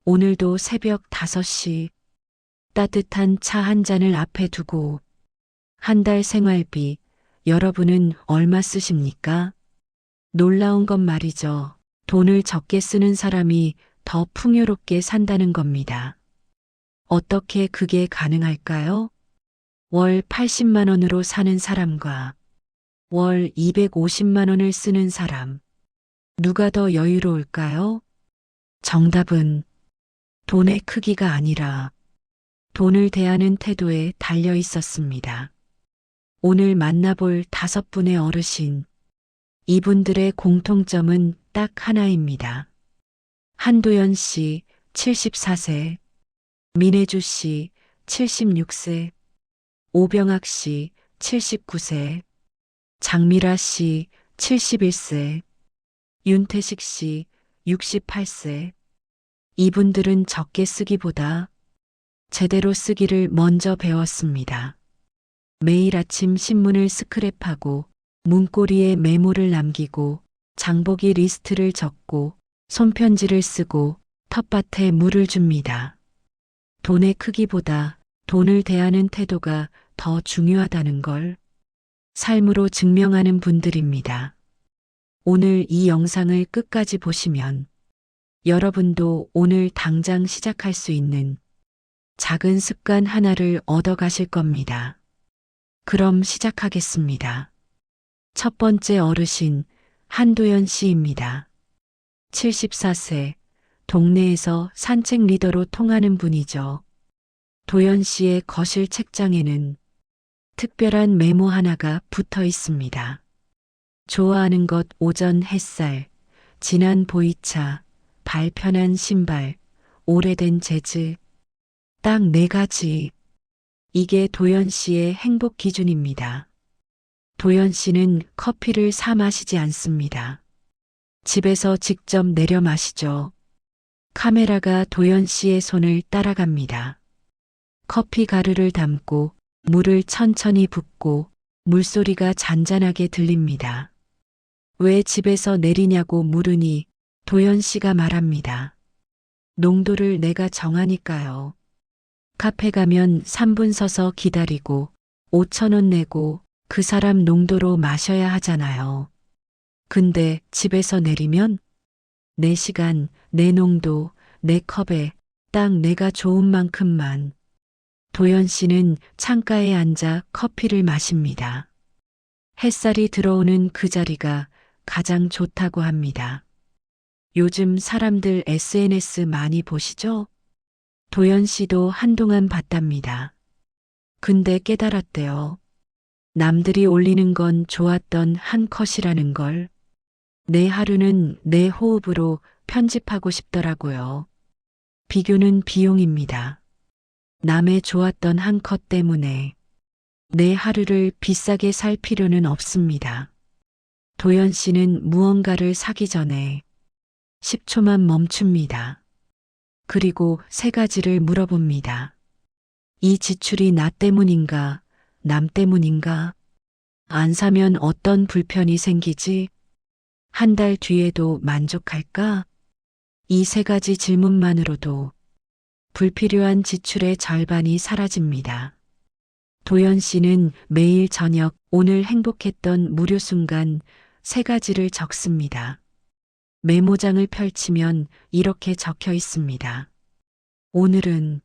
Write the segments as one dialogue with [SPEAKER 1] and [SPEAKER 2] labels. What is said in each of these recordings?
[SPEAKER 1] 오늘도 새벽 5시 따뜻한 차 한 잔을 앞에 두고 한 달 생활비 여러분은 얼마 쓰십니까? 놀라운 건 말이죠. 돈을 적게 쓰는 사람이 더 풍요롭게 산다는 겁니다. 어떻게 그게 가능할까요? 월 80만 원으로 사는 사람과 월 250만 원을 쓰는 사람. 누가 더 여유로울까요? 정답은 돈의 크기가 아니라 돈을 대하는 태도에 달려 있었습니다. 오늘 만나볼 5분의 어르신. 이분들의 공통점은 딱 하나입니다. 한도연 씨, 74세, 민혜주 씨, 76세, 오병학 씨, 79세, 장미라 씨, 71세, 윤태식 씨, 68세. 이분들은 적게 쓰기보다 제대로 쓰기를 먼저 배웠습니다. 매일 아침 신문을 스크랩하고 문고리에 메모를 남기고 장보기 리스트를 적고 손편지를 쓰고 텃밭에 물을 줍니다. 돈의 크기보다 돈을 대하는 태도가 더 중요하다는 걸 삶으로 증명하는 분들입니다. 오늘 이 영상을 끝까지 보시면 여러분도 오늘 당장 시작할 수 있는 작은 습관 하나를 얻어가실 겁니다. 그럼 시작하겠습니다. 첫 번째 어르신 한도연 씨입니다. 74세, 동네에서 산책 리더로 통하는 분이죠. 도연 씨의 거실 책장에는 특별한 메모 하나가 붙어 있습니다. 좋아하는 것 오전 햇살, 진한 보이차, 발 편한 신발, 오래된 재즈. 딱 4가지. 이게 도연 씨의 행복 기준입니다. 도연 씨는 커피를 사 마시지 않습니다. 집에서 직접 내려 마시죠. 카메라가 도연 씨의 손을 따라갑니다. 커피 가루를 담고 물을 천천히 붓고 물소리가 잔잔하게 들립니다. 왜 집에서 내리냐고 물으니 도연 씨가 말합니다. 농도를 내가 정하니까요. 카페 가면 3분 서서 기다리고 5,000원 내고 그 사람 농도로 마셔야 하잖아요. 근데 집에서 내리면 내 시간, 내 농도, 내 컵에 딱 내가 좋은 만큼만. 도연 씨는 창가에 앉아 커피를 마십니다. 햇살이 들어오는 그 자리가 가장 좋다고 합니다. 요즘 사람들 SNS 많이 보시죠? 도연 씨도 한동안 봤답니다. 근데 깨달았대요. 남들이 올리는 건 좋았던 한 컷이라는 걸. 내 하루는 내 호흡으로 편집하고 싶더라고요. 비교는 비용입니다. 남의 좋았던 한 컷 때문에 내 하루를 비싸게 살 필요는 없습니다. 도연 씨는 무언가를 사기 전에 10초만 멈춥니다. 그리고 3가지를 물어봅니다. 이 지출이 나 때문인가, 남 때문인가? 안 사면 어떤 불편이 생기지? 한 달 뒤에도 만족할까? 이 3가지 질문만으로도 불필요한 지출의 절반이 사라집니다. 도연 씨는 매일 저녁 오늘 행복했던 무료 순간 3가지를 적습니다. 메모장을 펼치면 이렇게 적혀 있습니다. 오늘은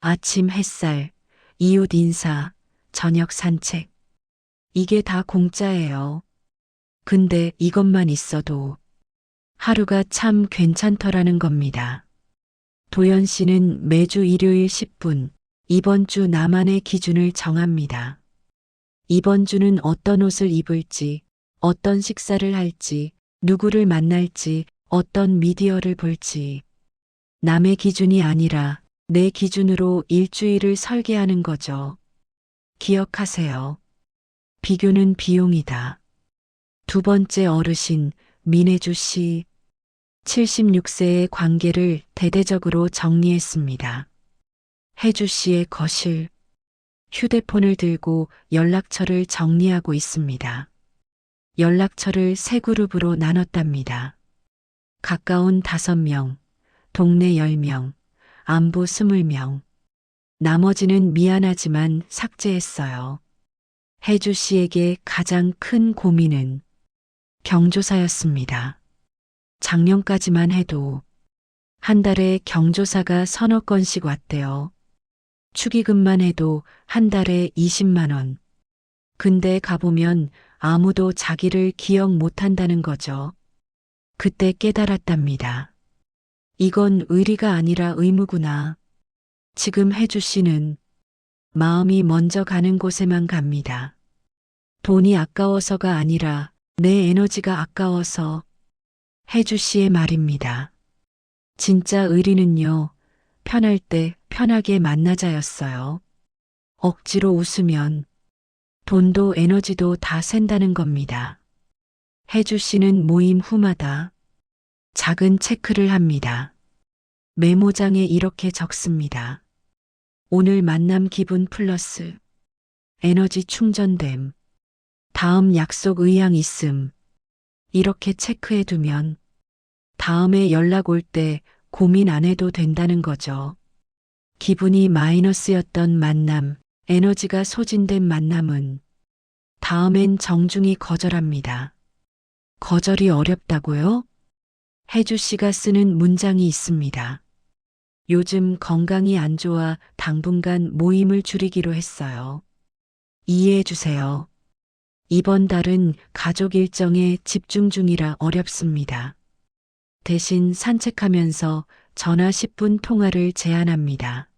[SPEAKER 1] 아침 햇살, 이웃 인사, 저녁 산책. 이게 다 공짜예요. 근데 이것만 있어도 하루가 참 괜찮더라는 겁니다. 도연 씨는 매주 일요일 10분, 이번 주 나만의 기준을 정합니다. 이번 주는 어떤 옷을 입을지, 어떤 식사를 할지, 누구를 만날지, 어떤 미디어를 볼지. 남의 기준이 아니라 내 기준으로 일주일을 설계하는 거죠. 기억하세요. 비교는 비용이다. 두 번째 어르신 민혜주 씨. 76세의 관계를 대대적으로 정리했습니다. 혜주 씨의 거실. 휴대폰을 들고 연락처를 정리하고 있습니다. 연락처를 3그룹으로 나눴답니다. 가까운 5명, 동네 10명, 안부 20명. 나머지는 미안하지만 삭제했어요. 혜주 씨에게 가장 큰 고민은 경조사였습니다. 작년까지만 해도 한 달에 경조사가 서너 건씩 왔대요. 축의금만 해도 한 달에 20만 원. 근데 가보면 아무도 자기를 기억 못 한다는 거죠. 그때 깨달았답니다. 이건 의리가 아니라 의무구나. 지금 혜주 씨는 마음이 먼저 가는 곳에만 갑니다. 돈이 아까워서가 아니라 내 에너지가 아까워서. 혜주 씨의 말입니다. 진짜 의리는요, 편할 때 편하게 만나자였어요. 억지로 웃으면 돈도 에너지도 다 샌다는 겁니다. 혜주 씨는 모임 후마다 작은 체크를 합니다. 메모장에 이렇게 적습니다. 오늘 만남 기분 플러스, 에너지 충전됨, 다음 약속 의향 있음. 이렇게 체크해 두면 다음에 연락 올 때 고민 안 해도 된다는 거죠. 기분이 마이너스였던 만남, 에너지가 소진된 만남은 다음엔 정중히 거절합니다. 거절이 어렵다고요? 혜주 씨가 쓰는 문장이 있습니다. 요즘 건강이 안 좋아 당분간 모임을 줄이기로 했어요. 이해해 주세요. 이번 달은 가족 일정에 집중 중이라 어렵습니다. 대신 산책하면서 전화 10분 통화를 제안합니다.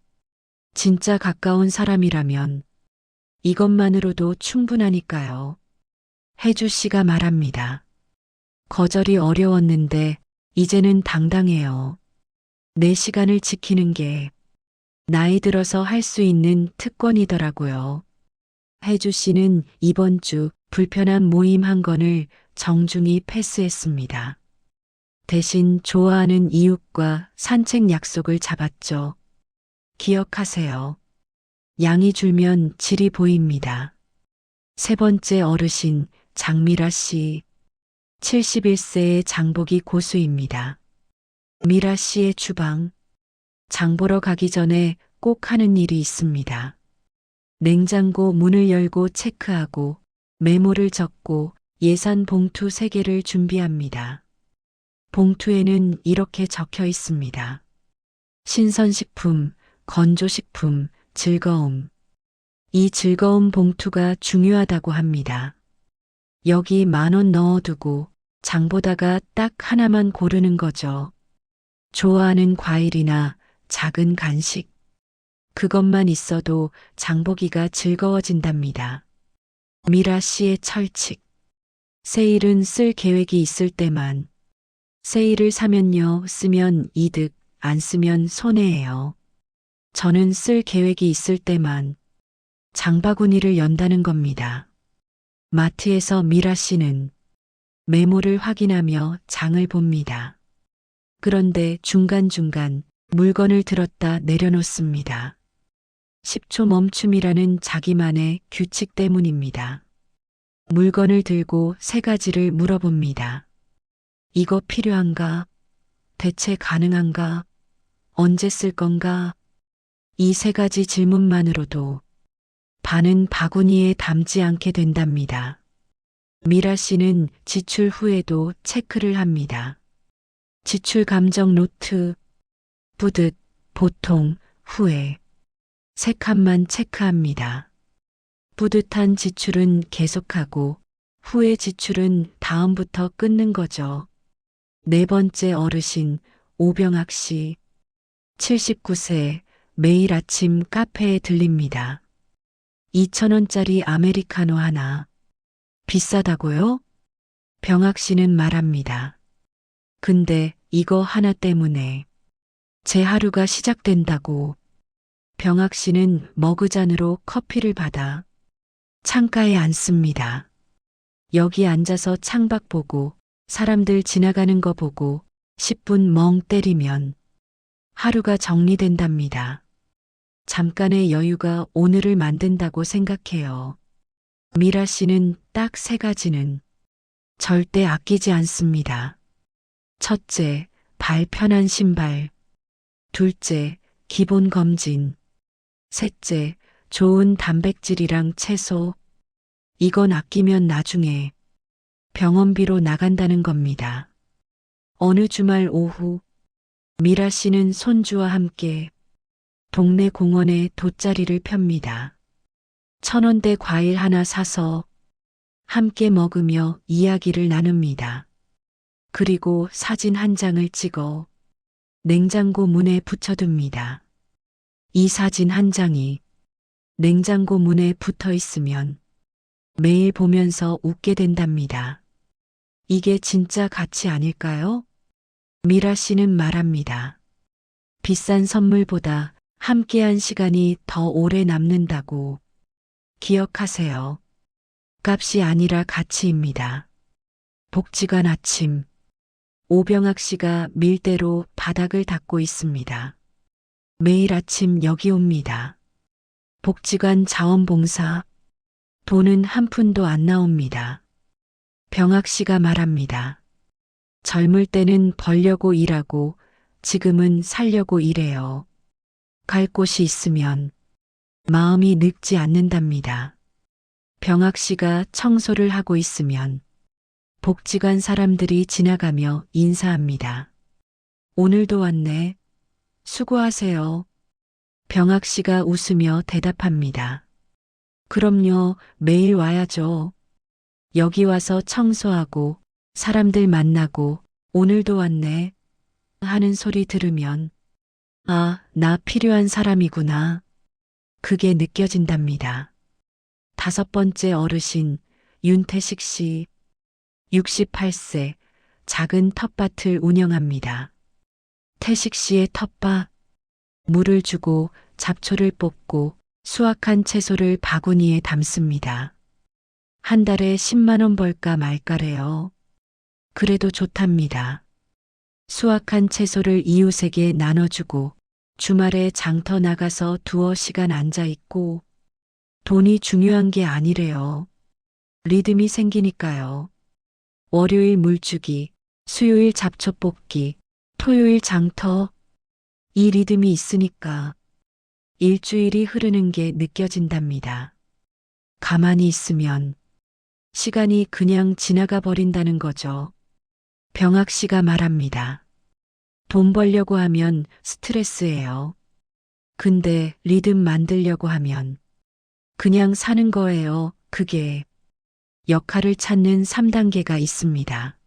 [SPEAKER 1] 진짜 가까운 사람이라면 이것만으로도 충분하니까요. 혜주 씨가 말합니다. 거절이 어려웠는데 이제는 당당해요. 내 시간을 지키는 게 나이 들어서 할 수 있는 특권이더라고요. 혜주 씨는 이번 주 불편한 모임 한 건을 정중히 패스했습니다. 대신 좋아하는 이웃과 산책 약속을 잡았죠. 기억하세요. 양이 줄면 질이 보입니다. 세 번째 어르신 장미라 씨, 71세의 장보기 고수입니다. 미라 씨의 주방, 장 보러 가기 전에 꼭 하는 일이 있습니다. 냉장고 문을 열고 체크하고 메모를 적고 예산 봉투 3개를 준비합니다. 봉투에는 이렇게 적혀 있습니다. 신선식품, 건조식품, 즐거움. 이 즐거움 봉투가 중요하다고 합니다. 여기 10,000원 넣어두고 장 보다가 딱 하나만 고르는 거죠. 좋아하는 과일이나 작은 간식. 그것만 있어도 장보기가 즐거워진답니다. 미라 씨의 철칙. 세일은 쓸 계획이 있을 때만. 세일을 사면요, 쓰면 이득, 안 쓰면 손해예요. 저는 쓸 계획이 있을 때만 장바구니를 연다는 겁니다. 마트에서 미라 씨는 메모를 확인하며 장을 봅니다. 그런데 중간중간 물건을 들었다 내려놓습니다. 10초 멈춤이라는 자기만의 규칙 때문입니다. 물건을 들고 3가지를 물어봅니다. 이거 필요한가? 대체 가능한가? 언제 쓸 건가? 이 3가지 질문만으로도 반은 바구니에 담지 않게 된답니다. 미라 씨는 지출 후에도 체크를 합니다. 지출 감정 노트, 뿌듯, 보통, 후회. 3칸만 체크합니다. 뿌듯한 지출은 계속하고 후회 지출은 다음부터 끊는 거죠. 4번째 어르신 오병학 씨, 79세, 매일 아침 카페에 들립니다. 2,000원짜리 아메리카노 하나. 비싸다고요? 병학 씨는 말합니다. 근데 이거 하나 때문에 제 하루가 시작된다고. 병학 씨는 머그잔으로 커피를 받아 창가에 앉습니다. 여기 앉아서 창밖 보고 사람들 지나가는 거 보고 10분 멍 때리면 하루가 정리된답니다. 잠깐의 여유가 오늘을 만든다고 생각해요. 미라 씨는 딱 3가지는 절대 아끼지 않습니다. 첫째, 발 편한 신발. 둘째, 기본 검진. 셋째, 좋은 단백질이랑 채소. 이건 아끼면 나중에 병원비로 나간다는 겁니다. 어느 주말 오후, 미라 씨는 손주와 함께 동네 공원에 돗자리를 펴니다. 1,000원대 과일 하나 사서 함께 먹으며 이야기를 나눕니다. 그리고 사진 한 장을 찍어 냉장고 문에 붙여둡니다. 이 사진 한 장이 냉장고 문에 붙어 있으면 매일 보면서 웃게 된답니다. 이게 진짜 가치 아닐까요? 미라 씨는 말합니다. 비싼 선물보다 함께한 시간이 더 오래 남는다고. 기억하세요. 값이 아니라 가치입니다. 복지관 아침. 오병학 씨가 밀대로 바닥을 닦고 있습니다. 매일 아침 여기 옵니다. 복지관 자원봉사. 돈은 한 푼도 안 나옵니다. 병학 씨가 말합니다. 젊을 때는 벌려고 일하고 지금은 살려고 일해요. 갈 곳이 있으면 마음이 늙지 않는답니다. 병학 씨가 청소를 하고 있으면 복지관 사람들이 지나가며 인사합니다. 오늘도 왔네. 수고하세요. 병학 씨가 웃으며 대답합니다. 그럼요, 매일 와야죠. 여기 와서 청소하고 사람들 만나고 오늘도 왔네 하는 소리 들으면 아, 나 필요한 사람이구나. 그게 느껴진답니다. 5번째 어르신 윤태식 씨 68세 작은 텃밭을 운영합니다. 태식 씨의 텃밭 물을 주고 잡초를 뽑고 수확한 채소를 바구니에 담습니다. 한 달에 10만 원 벌까 말까래요. 그래도 좋답니다. 수확한 채소를 이웃에게 나눠주고 주말에 장터 나가서 두어 시간 앉아 있고 돈이 중요한 게 아니래요. 리듬이 생기니까요. 월요일 물주기, 수요일 잡초 뽑기, 토요일 장터. 이 리듬이 있으니까 일주일이 흐르는 게 느껴진답니다. 가만히 있으면 시간이 그냥 지나가 버린다는 거죠. 병학 씨가 말합니다. 돈 벌려고 하면 스트레스예요. 근데 리듬 만들려고 하면 그냥 사는 거예요. 그게 역할을 찾는 3단계가 있습니다.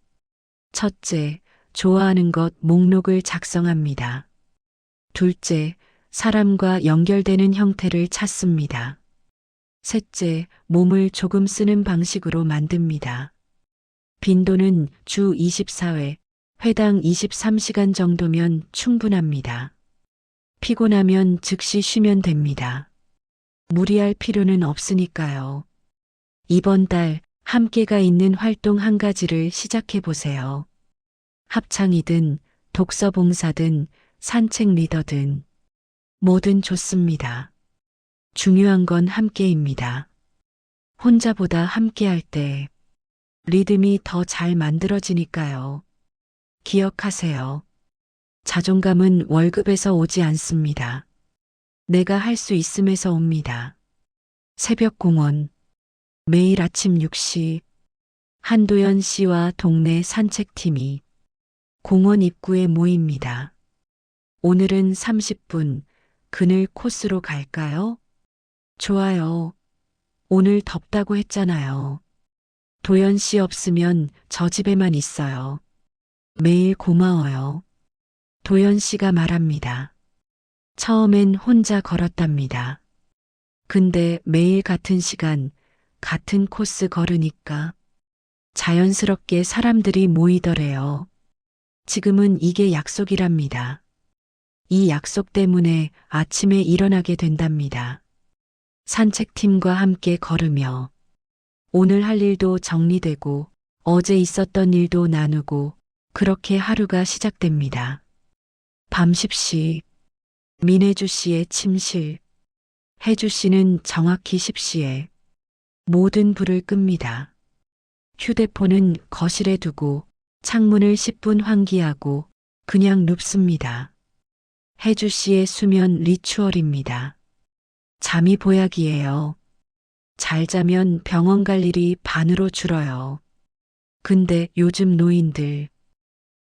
[SPEAKER 1] 첫째, 좋아하는 것 목록을 작성합니다. 둘째, 사람과 연결되는 형태를 찾습니다. 셋째, 몸을 조금 쓰는 방식으로 만듭니다. 빈도는 주 24회, 회당 23시간 정도면 충분합니다. 피곤하면 즉시 쉬면 됩니다. 무리할 필요는 없으니까요. 이번 달 함께가 있는 활동 한 가지를 시작해 보세요. 합창이든 독서 봉사든 산책 리더든 뭐든 좋습니다. 중요한 건 함께입니다. 혼자보다 함께할 때 리듬이 더 잘 만들어지니까요. 기억하세요. 자존감은 월급에서 오지 않습니다. 내가 할 수 있음에서 옵니다. 새벽 공원. 매일 아침 6시 한도연 씨와 동네 산책팀이 공원 입구에 모입니다. 오늘은 30분 그늘 코스로 갈까요? 좋아요. 오늘 덥다고 했잖아요. 도연 씨 없으면 저 집에만 있어요. 매일 고마워요. 도연 씨가 말합니다. 처음엔 혼자 걸었답니다. 근데 매일 같은 시간, 같은 코스 걸으니까 자연스럽게 사람들이 모이더래요. 지금은 이게 약속이랍니다. 이 약속 때문에 아침에 일어나게 된답니다. 산책팀과 함께 걸으며 오늘 할 일도 정리되고 어제 있었던 일도 나누고 그렇게 하루가 시작됩니다. 밤 10시 민혜주 씨의 침실. 혜주 씨는 정확히 10시에 모든 불을 끕니다. 휴대폰은 거실에 두고 창문을 10분 환기하고 그냥 눕습니다. 혜주 씨의 수면 리추얼입니다. 잠이 보약이에요. 잘 자면 병원 갈 일이 반으로 줄어요. 근데 요즘 노인들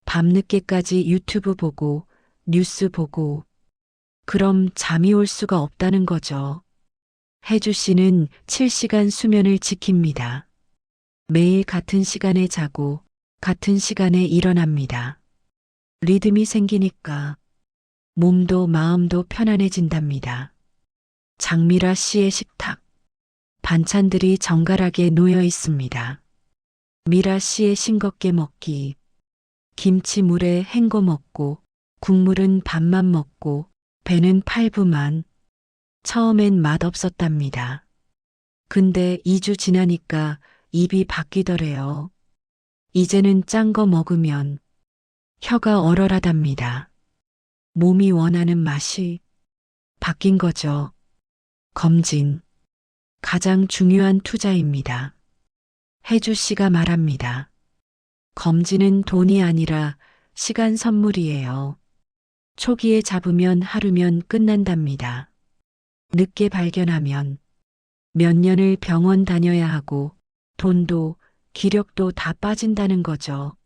[SPEAKER 1] 밤늦게까지 유튜브 보고 뉴스 보고 그럼 잠이 올 수가 없다는 거죠. 혜주 씨는 7시간 수면을 지킵니다. 매일 같은 시간에 자고 같은 시간에 일어납니다. 리듬이 생기니까 몸도 마음도 편안해진답니다. 장미라 씨의 식탁. 반찬들이 정갈하게 놓여 있습니다. 미라 씨의 싱겁게 먹기. 김치물에 헹궈 먹고 국물은 밥만 먹고 배는 팔부만. 처음엔 맛없었답니다. 근데 2주 지나니까 입이 바뀌더래요. 이제는 짠 거 먹으면 혀가 얼얼하답니다. 몸이 원하는 맛이 바뀐 거죠. 검진. 가장 중요한 투자입니다. 혜주 씨가 말합니다. 검진은 돈이 아니라 시간 선물이에요. 초기에 잡으면 하루면 끝난답니다. 늦게 발견하면 몇 년을 병원 다녀야 하고 돈도 기력도 다 빠진다는 거죠.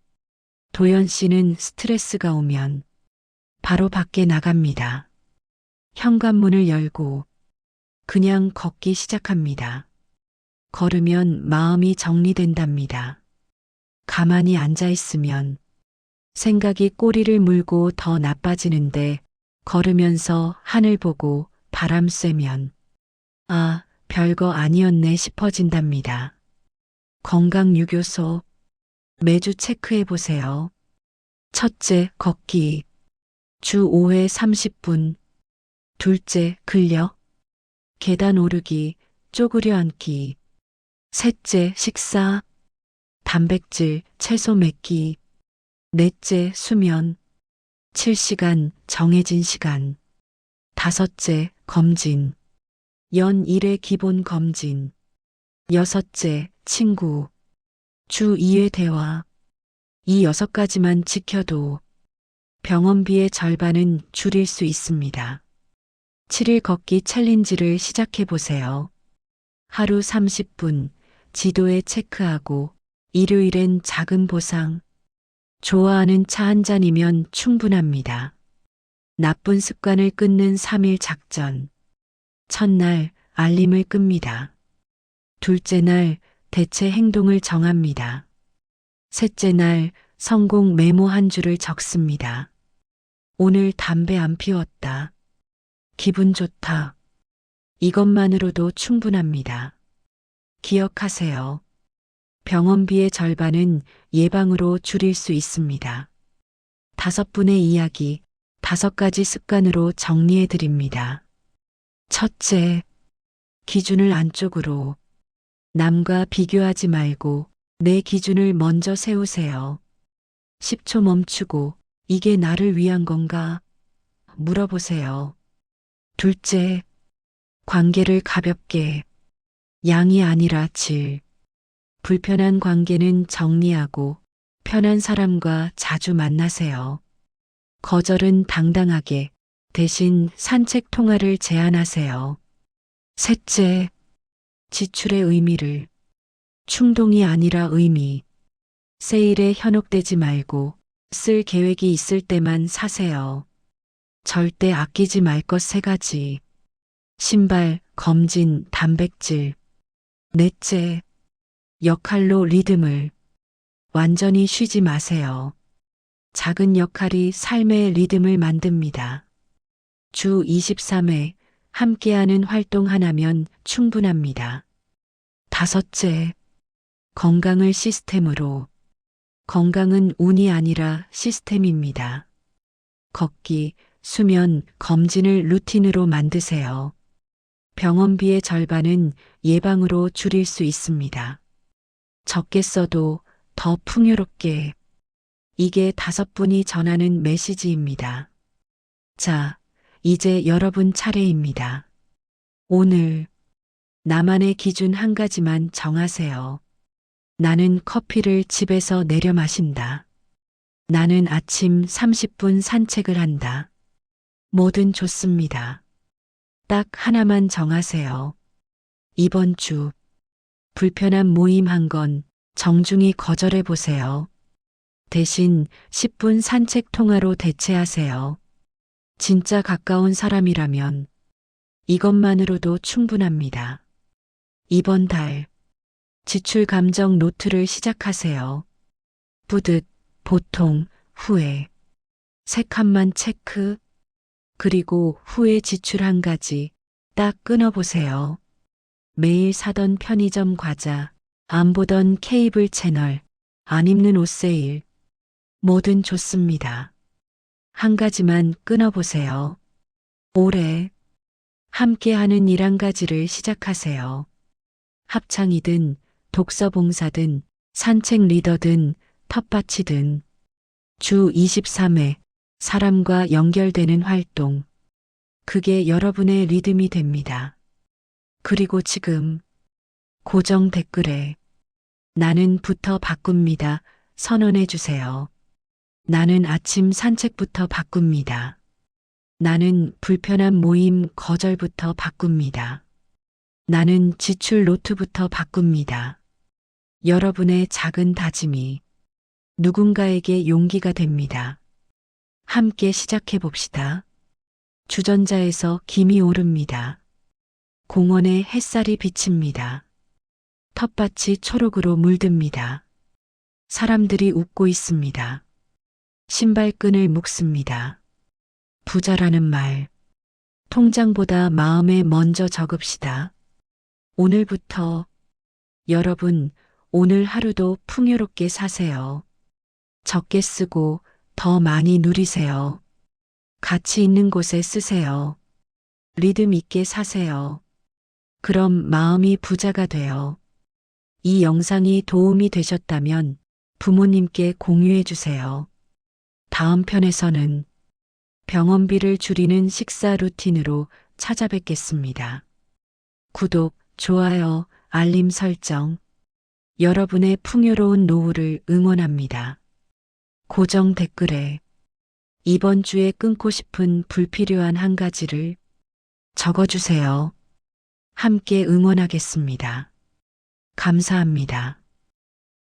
[SPEAKER 1] 도연 씨는 스트레스가 오면 바로 밖에 나갑니다. 현관문을 열고 그냥 걷기 시작합니다. 걸으면 마음이 정리된답니다. 가만히 앉아 있으면 생각이 꼬리를 물고 더 나빠지는데 걸으면서 하늘 보고 바람 쐬면 아, 별거 아니었네 싶어진답니다. 건강유교소 매주 체크해 보세요. 첫째, 걷기. 주 5회 30분. 둘째, 근력. 계단 오르기, 쪼그려 앉기. 셋째, 식사. 단백질, 채소 맺기. 넷째, 수면. 7시간, 정해진 시간. 다섯째, 검진. 연 1회 기본 검진. 여섯째, 친구. 주 2회 대화. 이 6가지만 지켜도 병원비의 절반은 줄일 수 있습니다. 7일 걷기 챌린지를 시작해 보세요. 하루 30분 지도에 체크하고 일요일엔 작은 보상. 좋아하는 차 한 잔이면 충분합니다. 나쁜 습관을 끊는 3일 작전. 첫날 알림을 끕니다. 둘째 날 대체 행동을 정합니다. 셋째 날 성공 메모 한 줄을 적습니다. 오늘 담배 안 피웠다. 기분 좋다. 이것만으로도 충분합니다. 기억하세요. 병원비의 절반은 예방으로 줄일 수 있습니다. 5분의 이야기, 5가지 습관으로 정리해 드립니다. 첫째, 기준을 안쪽으로. 남과 비교하지 말고 내 기준을 먼저 세우세요. 10초 멈추고 이게 나를 위한 건가? 물어보세요. 둘째, 관계를 가볍게. 양이 아니라 질. 불편한 관계는 정리하고 편한 사람과 자주 만나세요. 거절은 당당하게 대신 산책 통화를 제안하세요. 셋째, 지출의 의미를. 충동이 아니라 의미. 세일에 현혹되지 말고 쓸 계획이 있을 때만 사세요. 절대 아끼지 말 것 3가지. 신발, 검진, 단백질. 넷째, 역할로 리듬을. 완전히 쉬지 마세요. 작은 역할이 삶의 리듬을 만듭니다. 주 23회 함께하는 활동 하나면 충분합니다. 다섯째, 건강을 시스템으로. 건강은 운이 아니라 시스템입니다. 걷기, 수면, 검진을 루틴으로 만드세요. 병원비의 절반은 예방으로 줄일 수 있습니다. 적게 써도 더 풍요롭게. 이게 5분이 전하는 메시지입니다. 자, 이제 여러분 차례입니다. 오늘 나만의 기준 한 가지만 정하세요. 나는 커피를 집에서 내려 마신다. 나는 아침 30분 산책을 한다. 뭐든 좋습니다. 딱 하나만 정하세요. 이번 주 불편한 모임 한 건 정중히 거절해 보세요. 대신 10분 산책 통화로 대체하세요. 진짜 가까운 사람이라면 이것만으로도 충분합니다. 이번 달 지출 감정 노트를 시작하세요. 뿌듯, 보통, 후회. 세 칸만 체크. 그리고 후에 지출 한 가지 딱 끊어보세요. 매일 사던 편의점 과자, 안 보던 케이블 채널, 안 입는 옷 세일. 뭐든 좋습니다. 한 가지만 끊어보세요. 올해 함께하는 일 한 가지를 시작하세요. 합창이든 독서 봉사든 산책 리더든 텃밭이든 주 23회 사람과 연결되는 활동. 그게 여러분의 리듬이 됩니다. 그리고 지금 고정 댓글에 나는부터 바꿉니다. 선언해 주세요. 나는 아침 산책부터 바꿉니다. 나는 불편한 모임 거절부터 바꿉니다. 나는 지출 노트부터 바꿉니다. 여러분의 작은 다짐이 누군가에게 용기가 됩니다. 함께 시작해 봅시다. 주전자에서 김이 오릅니다. 공원에 햇살이 비칩니다. 텃밭이 초록으로 물듭니다. 사람들이 웃고 있습니다. 신발끈을 묶습니다. 부자라는 말, 통장보다 마음에 먼저 적읍시다. 오늘부터 여러분, 오늘 하루도 풍요롭게 사세요. 적게 쓰고 더 많이 누리세요. 가치 있는 곳에 쓰세요. 리듬 있게 사세요. 그럼 마음이 부자가 돼요. 이 영상이 도움이 되셨다면 부모님께 공유해 주세요. 다음 편에서는 병원비를 줄이는 식사 루틴으로 찾아뵙겠습니다. 구독, 좋아요, 알림 설정. 여러분의 풍요로운 노후를 응원합니다. 고정 댓글에 이번 주에 끊고 싶은 불필요한 한 가지를 적어주세요. 함께 응원하겠습니다. 감사합니다.